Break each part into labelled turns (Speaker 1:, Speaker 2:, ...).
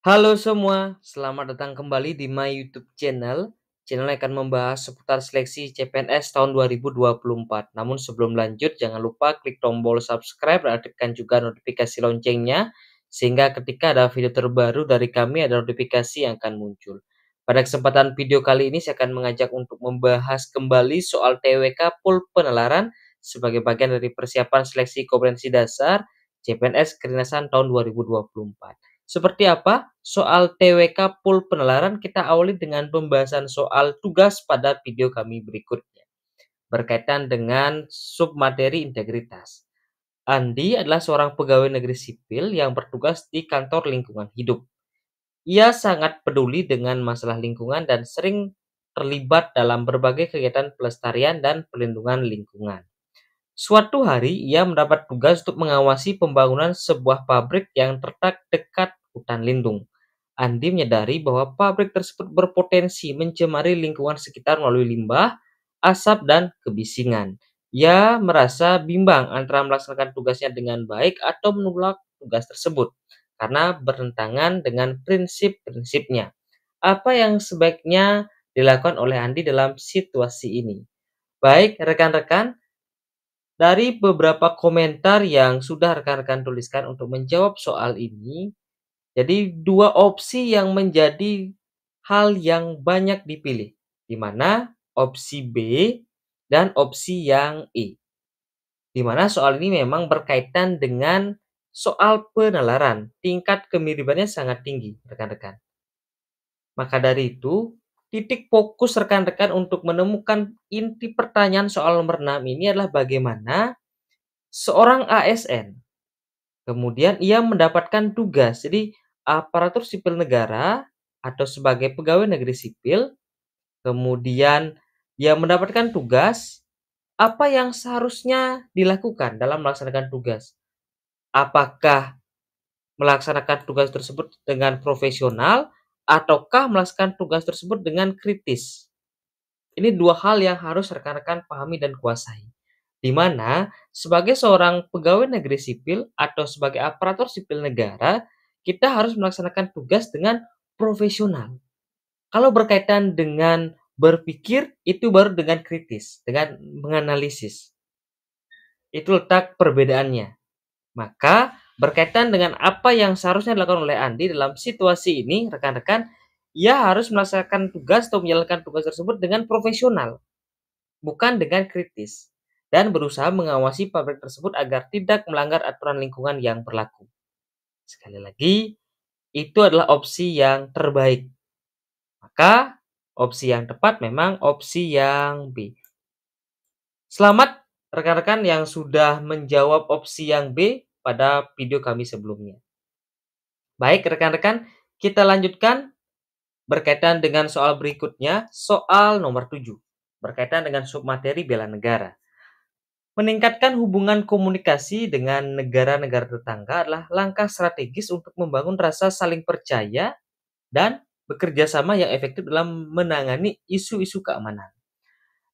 Speaker 1: Halo semua, selamat datang kembali di my YouTube channel. Channel yang akan membahas seputar seleksi CPNS tahun 2024. Namun sebelum lanjut, jangan lupa klik tombol subscribe dan aktifkan juga notifikasi loncengnya, sehingga ketika ada video terbaru dari kami ada notifikasi yang akan muncul. Pada kesempatan video kali ini saya akan mengajak untuk membahas kembali soal TWK Pul Penalaran sebagai bagian dari persiapan seleksi kompetensi dasar CPNS Kedinasan tahun 2024. Seperti apa soal TWK Pul Penalaran? Kita awali dengan pembahasan soal tugas pada video kami berikutnya, berkaitan dengan submateri integritas. Andi adalah seorang pegawai negeri sipil yang bertugas di kantor lingkungan hidup. Ia sangat peduli dengan masalah lingkungan dan sering terlibat dalam berbagai kegiatan pelestarian dan pelindungan lingkungan. Suatu hari, ia mendapat tugas untuk mengawasi pembangunan sebuah pabrik yang terletak dekat hutan lindung. Andi menyadari bahwa pabrik tersebut berpotensi mencemari lingkungan sekitar melalui limbah, asap, dan kebisingan. Ia merasa bimbang antara melaksanakan tugasnya dengan baik atau menolak tugas tersebut karena bertentangan dengan prinsip-prinsipnya. Apa yang sebaiknya dilakukan oleh Andi dalam situasi ini? Baik, rekan-rekan, dari beberapa komentar yang sudah rekan-rekan tuliskan untuk menjawab soal ini, jadi dua opsi yang menjadi hal yang banyak dipilih, di mana opsi B dan opsi yang E. Di mana soal ini memang berkaitan dengan soal penalaran. Tingkat kemiripannya sangat tinggi, rekan-rekan. Maka dari itu, titik fokus rekan-rekan untuk menemukan inti pertanyaan soal nomor 6 ini adalah bagaimana seorang ASN kemudian ia mendapatkan tugas. Jadi aparatur sipil negara atau sebagai pegawai negeri sipil, kemudian dia mendapatkan tugas, apa yang seharusnya dilakukan dalam melaksanakan tugas? Apakah melaksanakan tugas tersebut dengan profesional ataukah melaksanakan tugas tersebut dengan kritis? Ini dua hal yang harus rekan-rekan pahami dan kuasai. Di mana sebagai seorang pegawai negeri sipil atau sebagai aparatur sipil negara, kita harus melaksanakan tugas dengan profesional. Kalau berkaitan dengan berpikir, itu baru dengan kritis, dengan menganalisis. Itu letak perbedaannya. Maka berkaitan dengan apa yang seharusnya dilakukan oleh Andi dalam situasi ini, rekan-rekan, ia harus melaksanakan tugas atau menjalankan tugas tersebut dengan profesional, bukan dengan kritis, dan berusaha mengawasi pabrik tersebut agar tidak melanggar aturan lingkungan yang berlaku. Sekali lagi, itu adalah opsi yang terbaik. Maka, opsi yang tepat memang opsi yang B. Selamat rekan-rekan yang sudah menjawab opsi yang B pada video kami sebelumnya. Baik rekan-rekan, kita lanjutkan berkaitan dengan soal berikutnya, soal nomor 7, berkaitan dengan submateri bela negara. Meningkatkan hubungan komunikasi dengan negara-negara tetangga adalah langkah strategis untuk membangun rasa saling percaya dan bekerja sama yang efektif dalam menangani isu-isu keamanan.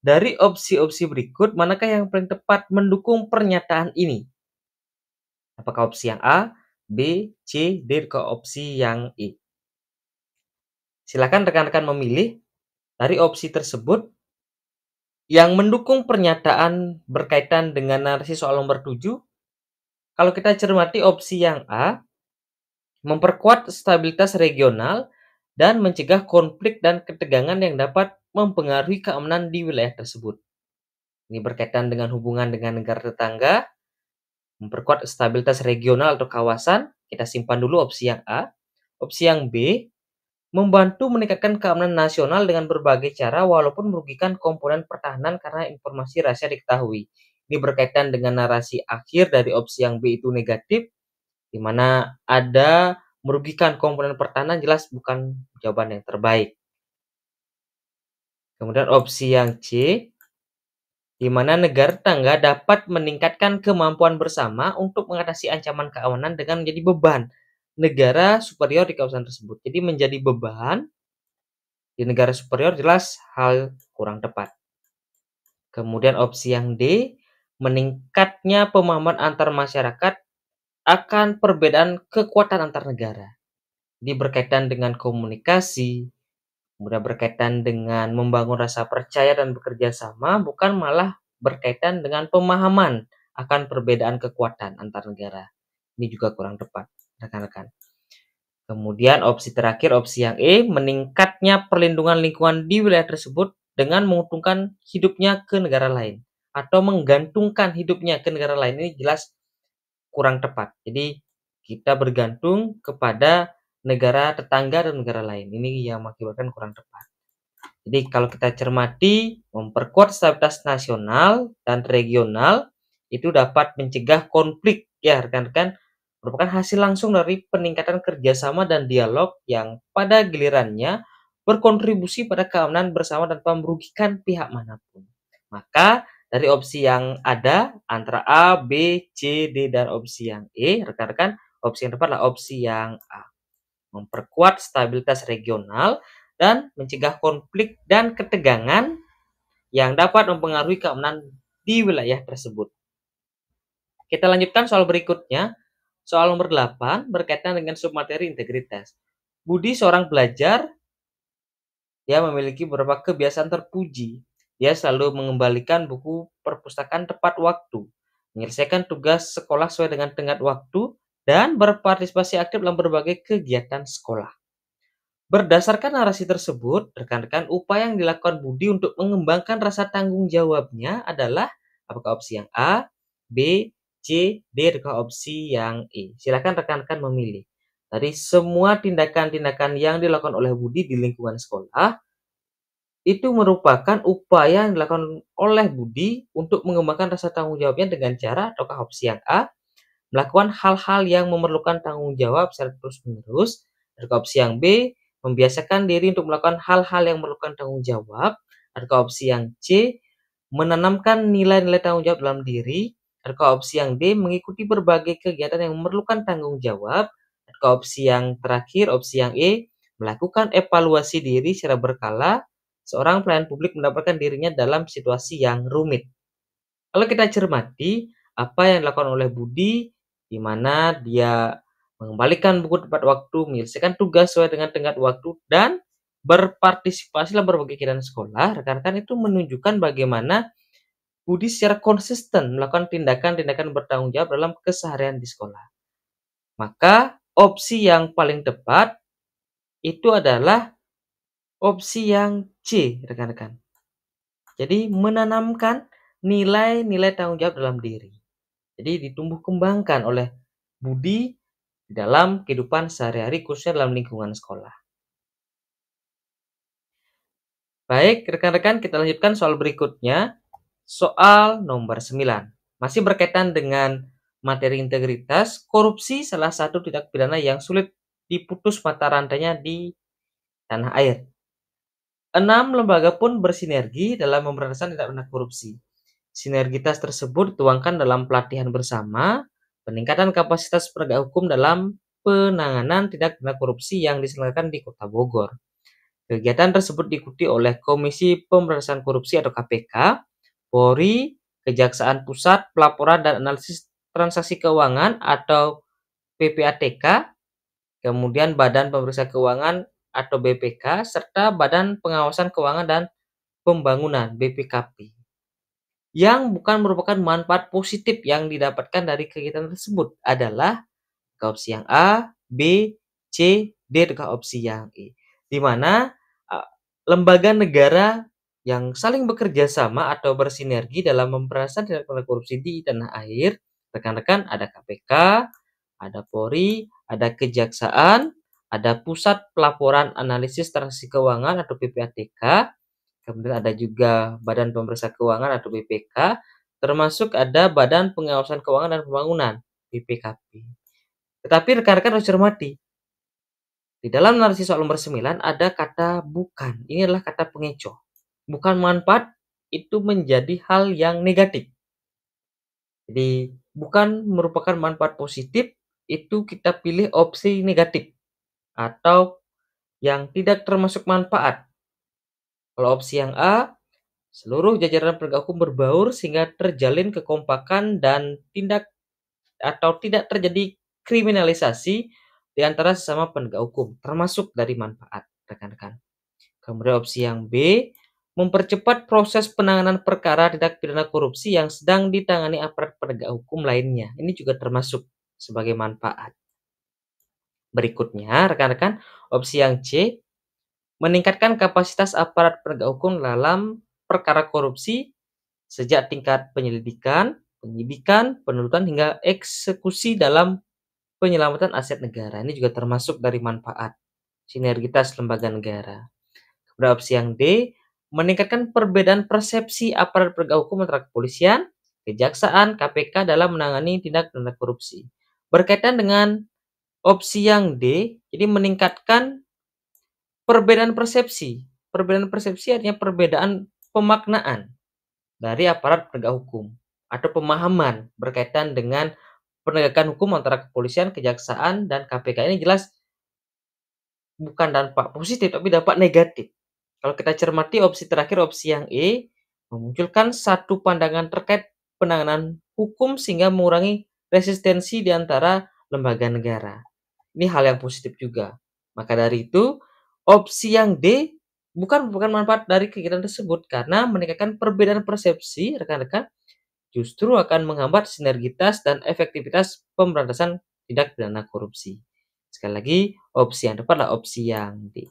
Speaker 1: Dari opsi-opsi berikut, manakah yang paling tepat mendukung pernyataan ini? Apakah opsi yang A, B, C, D, ke opsi yang E? Silakan rekan-rekan memilih dari opsi tersebut yang mendukung pernyataan berkaitan dengan narasi soal nomor 7. Kalau kita cermati opsi yang A, memperkuat stabilitas regional dan mencegah konflik dan ketegangan yang dapat mempengaruhi keamanan di wilayah tersebut. Ini berkaitan dengan hubungan dengan negara tetangga, memperkuat stabilitas regional atau kawasan. Kita simpan dulu opsi yang A. Opsi yang B, membantu meningkatkan keamanan nasional dengan berbagai cara walaupun merugikan komponen pertahanan karena informasi rahasia diketahui. Ini berkaitan dengan narasi akhir dari opsi yang B itu negatif, di mana ada merugikan komponen pertahanan, jelas bukan jawaban yang terbaik. Kemudian opsi yang C, di mana negara tetangga dapat meningkatkan kemampuan bersama untuk mengatasi ancaman keamanan dengan menjadi beban negara superior di kawasan tersebut. Jadi menjadi beban di negara superior jelas hal kurang tepat. Kemudian opsi yang D, meningkatnya pemahaman antar masyarakat akan perbedaan kekuatan antar negara. Jadi berkaitan dengan komunikasi, kemudian berkaitan dengan membangun rasa percaya dan bekerja sama, bukan malah berkaitan dengan pemahaman akan perbedaan kekuatan antar negara. Ini juga kurang tepat, rekan-rekan. Kemudian opsi terakhir, opsi yang E, meningkatnya perlindungan lingkungan di wilayah tersebut dengan menguntungkan hidupnya ke negara lain atau menggantungkan hidupnya ke negara lain. Ini jelas kurang tepat. Jadi kita bergantung kepada negara tetangga dan negara lain. Ini yang mengakibatkan kurang tepat. Jadi kalau kita cermati, memperkuat stabilitas nasional dan regional itu dapat mencegah konflik ya rekan-rekan, merupakan hasil langsung dari peningkatan kerjasama dan dialog yang pada gilirannya berkontribusi pada keamanan bersama tanpa merugikan pihak manapun. Maka dari opsi yang ada antara A, B, C, D, dan opsi yang E, rekan-rekan, opsi yang tepat adalah opsi yang A. Memperkuat stabilitas regional dan mencegah konflik dan ketegangan yang dapat mempengaruhi keamanan di wilayah tersebut. Kita lanjutkan soal berikutnya. Soal nomor 8 berkaitan dengan submateri integritas. Budi seorang pelajar, dia memiliki beberapa kebiasaan terpuji. Dia selalu mengembalikan buku perpustakaan tepat waktu, menyelesaikan tugas sekolah sesuai dengan tenggat waktu, dan berpartisipasi aktif dalam berbagai kegiatan sekolah. Berdasarkan narasi tersebut, rekan-rekan, upaya yang dilakukan Budi untuk mengembangkan rasa tanggung jawabnya adalah apakah opsi yang A, B, C, D, atau opsi yang E. Silakan rekan-rekan memilih. Dari semua tindakan-tindakan yang dilakukan oleh Budi di lingkungan sekolah, itu merupakan upaya yang dilakukan oleh Budi untuk mengembangkan rasa tanggung jawabnya dengan cara ataukah opsi yang A, melakukan hal-hal yang memerlukan tanggung jawab secara terus-menerus, atau opsi yang B, membiasakan diri untuk melakukan hal-hal yang memerlukan tanggung jawab, atau opsi yang C, menanamkan nilai-nilai tanggung jawab dalam diri, atau opsi yang D, mengikuti berbagai kegiatan yang memerlukan tanggung jawab, atau opsi yang terakhir, opsi yang E, melakukan evaluasi diri secara berkala. Seorang pelayan publik mendapatkan dirinya dalam situasi yang rumit. Kalau kita cermati apa yang dilakukan oleh Budi, di mana dia mengembalikan buku tepat waktu, menyelesaikan tugas sesuai dengan tenggat waktu, dan berpartisipasi dalam berbagai kegiatan sekolah, rekan-rekan, itu menunjukkan bagaimana Budi secara konsisten melakukan tindakan-tindakan bertanggung jawab dalam keseharian di sekolah. Maka opsi yang paling tepat itu adalah opsi yang C, rekan-rekan. Jadi menanamkan nilai-nilai tanggung jawab dalam diri. Jadi ditumbuh kembangkan oleh Budi di dalam kehidupan sehari-hari, khususnya dalam lingkungan sekolah. Baik, rekan-rekan, kita lanjutkan soal berikutnya. Soal nomor 9. Masih berkaitan dengan materi integritas, korupsi salah satu tindak pidana yang sulit diputus mata rantainya di tanah air. 6 lembaga pun bersinergi dalam pemberantasan tindak pidana korupsi. Sinergitas tersebut dituangkan dalam pelatihan bersama, peningkatan kapasitas penegak hukum dalam penanganan tindak pidana korupsi yang diselenggarakan di Kota Bogor. Kegiatan tersebut diikuti oleh Komisi Pemberantasan Korupsi atau KPK, Polri, Kejaksaan Pusat, Pelaporan dan Analisis Transaksi Keuangan atau PPATK, kemudian Badan Pemeriksa Keuangan atau BPK, serta Badan Pengawasan Keuangan dan Pembangunan BPKP. Yang bukan merupakan manfaat positif yang didapatkan dari kegiatan tersebut adalah opsi yang A, B, C, D, atau opsi yang E. Di mana lembaga negara yang saling bekerja sama atau bersinergi dalam memberantas tindak pidana korupsi di tanah air, rekan-rekan, ada KPK, ada Polri, ada Kejaksaan, ada Pusat Pelaporan Analisis Transaksi Keuangan atau PPATK, kemudian ada juga Badan Pemeriksa Keuangan atau BPK, termasuk ada Badan Pengawasan Keuangan dan Pembangunan BPKP. Tetapi rekan-rekan harus cermati, di dalam narasi soal nomor 9 ada kata bukan. Ini adalah kata pengecoh. Bukan manfaat itu menjadi hal yang negatif. Jadi bukan merupakan manfaat positif, itu kita pilih opsi negatif atau yang tidak termasuk manfaat. Kalau opsi yang A, seluruh jajaran penegak hukum berbaur sehingga terjalin kekompakan dan tidak terjadi kriminalisasi di antara sesama penegak hukum, termasuk dari manfaat, rekan-rekan. Kemudian opsi yang B, mempercepat proses penanganan perkara tindak pidana korupsi yang sedang ditangani aparat penegak hukum lainnya. Ini juga termasuk sebagai manfaat. Berikutnya, rekan-rekan, opsi yang C, meningkatkan kapasitas aparat penegak hukum dalam perkara korupsi sejak tingkat penyelidikan, penyidikan, penuntutan hingga eksekusi dalam penyelamatan aset negara. Ini juga termasuk dari manfaat sinergitas lembaga negara. Kemudian opsi yang D, meningkatkan perbedaan persepsi aparat penegak hukum antara kepolisian, kejaksaan, KPK dalam menangani tindak pidana korupsi. Berkaitan dengan opsi yang D, jadi meningkatkan perbedaan persepsi. Perbedaan persepsi artinya perbedaan pemaknaan dari aparat penegak hukum atau pemahaman berkaitan dengan penegakan hukum antara kepolisian, kejaksaan, dan KPK. Ini jelas bukan dampak positif, tapi dampak negatif. Kalau kita cermati opsi terakhir, opsi yang E, memunculkan satu pandangan terkait penanganan hukum sehingga mengurangi resistensi di antara lembaga negara. Ini hal yang positif juga. Maka dari itu, opsi yang D bukan manfaat dari kegiatan tersebut karena meningkatkan perbedaan persepsi rekan-rekan justru akan menghambat sinergitas dan efektivitas pemberantasan tindak pidana korupsi. Sekali lagi, opsi yang tepat adalah opsi yang D.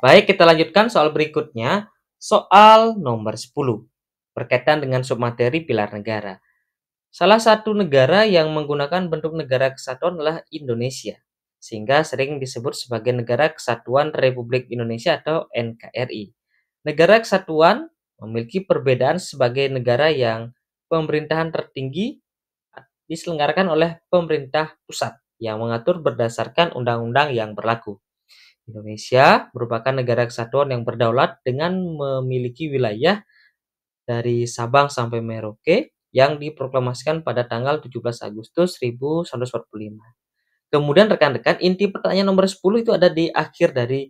Speaker 1: Baik, kita lanjutkan soal berikutnya. Soal nomor 10. Berkaitan dengan submateri pilar negara. Salah satu negara yang menggunakan bentuk negara kesatuan adalah Indonesia, sehingga sering disebut sebagai Negara Kesatuan Republik Indonesia atau NKRI. Negara kesatuan memiliki perbedaan sebagai negara yang pemerintahan tertinggi diselenggarakan oleh pemerintah pusat yang mengatur berdasarkan undang-undang yang berlaku. Indonesia merupakan negara kesatuan yang berdaulat dengan memiliki wilayah dari Sabang sampai Merauke yang diproklamasikan pada tanggal 17 Agustus 1945. Kemudian rekan-rekan, inti pertanyaan nomor 10 itu ada di akhir dari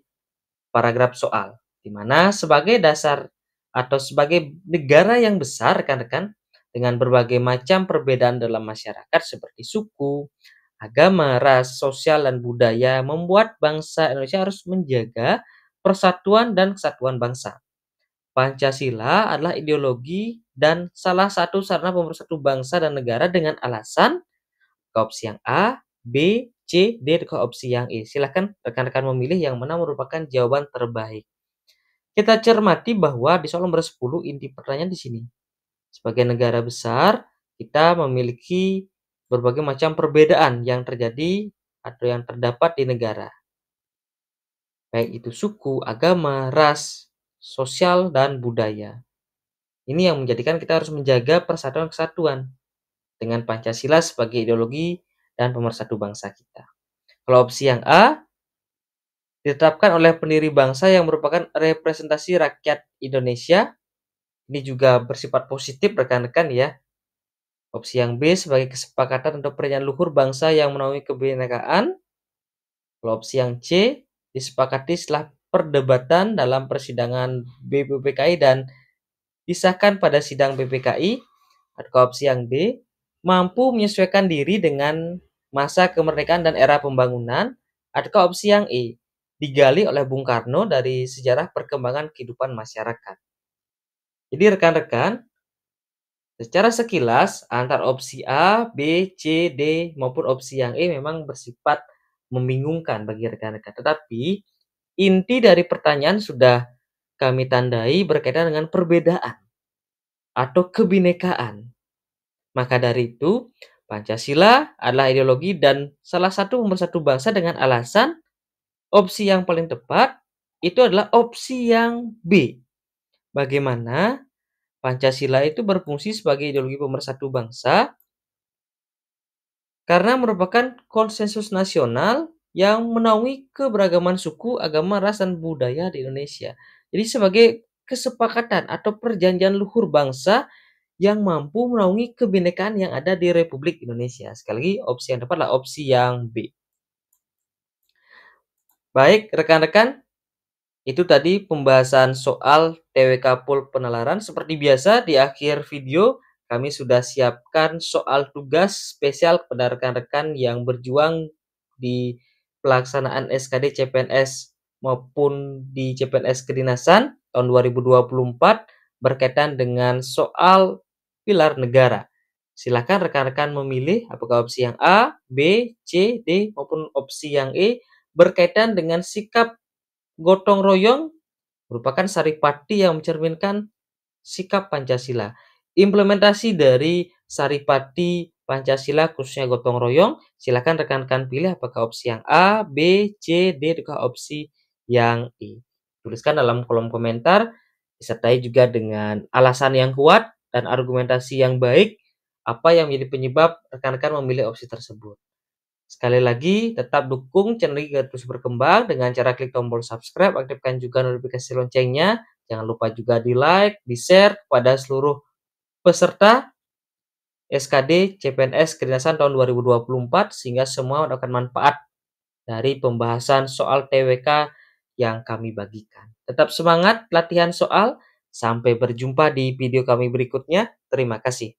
Speaker 1: paragraf soal, di mana sebagai dasar atau sebagai negara yang besar rekan-rekan dengan berbagai macam perbedaan dalam masyarakat seperti suku, agama, ras, sosial, dan budaya membuat bangsa Indonesia harus menjaga persatuan dan kesatuan bangsa. Pancasila adalah ideologi dan salah satu sarana pemersatu bangsa dan negara dengan alasan ke opsi yang A, B, C, D, ke opsi yang E. Silahkan rekan-rekan memilih yang mana merupakan jawaban terbaik. Kita cermati bahwa di soal nomor 10 inti pertanyaan di sini. Sebagai negara besar, kita memiliki berbagai macam perbedaan yang terjadi atau yang terdapat di negara. Baik itu suku, agama, ras, sosial, dan budaya. Ini yang menjadikan kita harus menjaga persatuan kesatuan dengan Pancasila sebagai ideologi dan pemersatu bangsa kita. Kalau opsi yang A, ditetapkan oleh pendiri bangsa yang merupakan representasi rakyat Indonesia. Ini juga bersifat positif rekan-rekan ya. Opsi yang B sebagai kesepakatan untuk perencanaan luhur bangsa yang menaungi kebinekaan. Kalau opsi yang C disepakati setelah perdebatan dalam persidangan BPPKI dan disahkan pada sidang BPKI. Atau opsi yang D mampu menyesuaikan diri dengan masa kemerdekaan dan era pembangunan. Atau opsi yang E digali oleh Bung Karno dari sejarah perkembangan kehidupan masyarakat. Jadi rekan-rekan, secara sekilas antara opsi A, B, C, D maupun opsi yang E memang bersifat membingungkan bagi rekan-rekan. Tetapi inti dari pertanyaan sudah kami tandai berkaitan dengan perbedaan atau kebinekaan. Maka dari itu, Pancasila adalah ideologi dan salah satu pemersatu bangsa dengan alasan opsi yang paling tepat itu adalah opsi yang B. Bagaimana Pancasila itu berfungsi sebagai ideologi pemersatu bangsa karena merupakan konsensus nasional yang menaungi keberagaman suku, agama, ras, dan budaya di Indonesia. Jadi sebagai kesepakatan atau perjanjian luhur bangsa yang mampu menaungi kebinekaan yang ada di Republik Indonesia. Sekali lagi, opsi yang tepat adalah opsi yang B. Baik, rekan-rekan, itu tadi pembahasan soal TWK Pol Penalaran. Seperti biasa, di akhir video kami sudah siapkan soal tugas spesial kepada rekan-rekan yang berjuang di pelaksanaan SKD CPNS maupun di CPNS Kedinasan tahun 2024 berkaitan dengan soal pilar negara. Silakan rekan-rekan memilih apakah opsi yang A, B, C, D maupun opsi yang E berkaitan dengan sikap gotong royong merupakan saripati yang mencerminkan sikap Pancasila. Implementasi dari saripati Pancasila khususnya gotong royong, silakan rekan-rekan pilih apakah opsi yang A, B, C, D, atau opsi yang E. Tuliskan dalam kolom komentar, disertai juga dengan alasan yang kuat dan argumentasi yang baik, apa yang menjadi penyebab rekan-rekan memilih opsi tersebut. Sekali lagi, tetap dukung channel ini agar terus berkembang dengan cara klik tombol subscribe, aktifkan juga notifikasi loncengnya. Jangan lupa juga di like, di share kepada seluruh peserta SKD CPNS Kedinasan tahun 2024 sehingga semua mendapatkan manfaat dari pembahasan soal TWK yang kami bagikan. Tetap semangat latihan soal. Sampai berjumpa di video kami berikutnya. Terima kasih.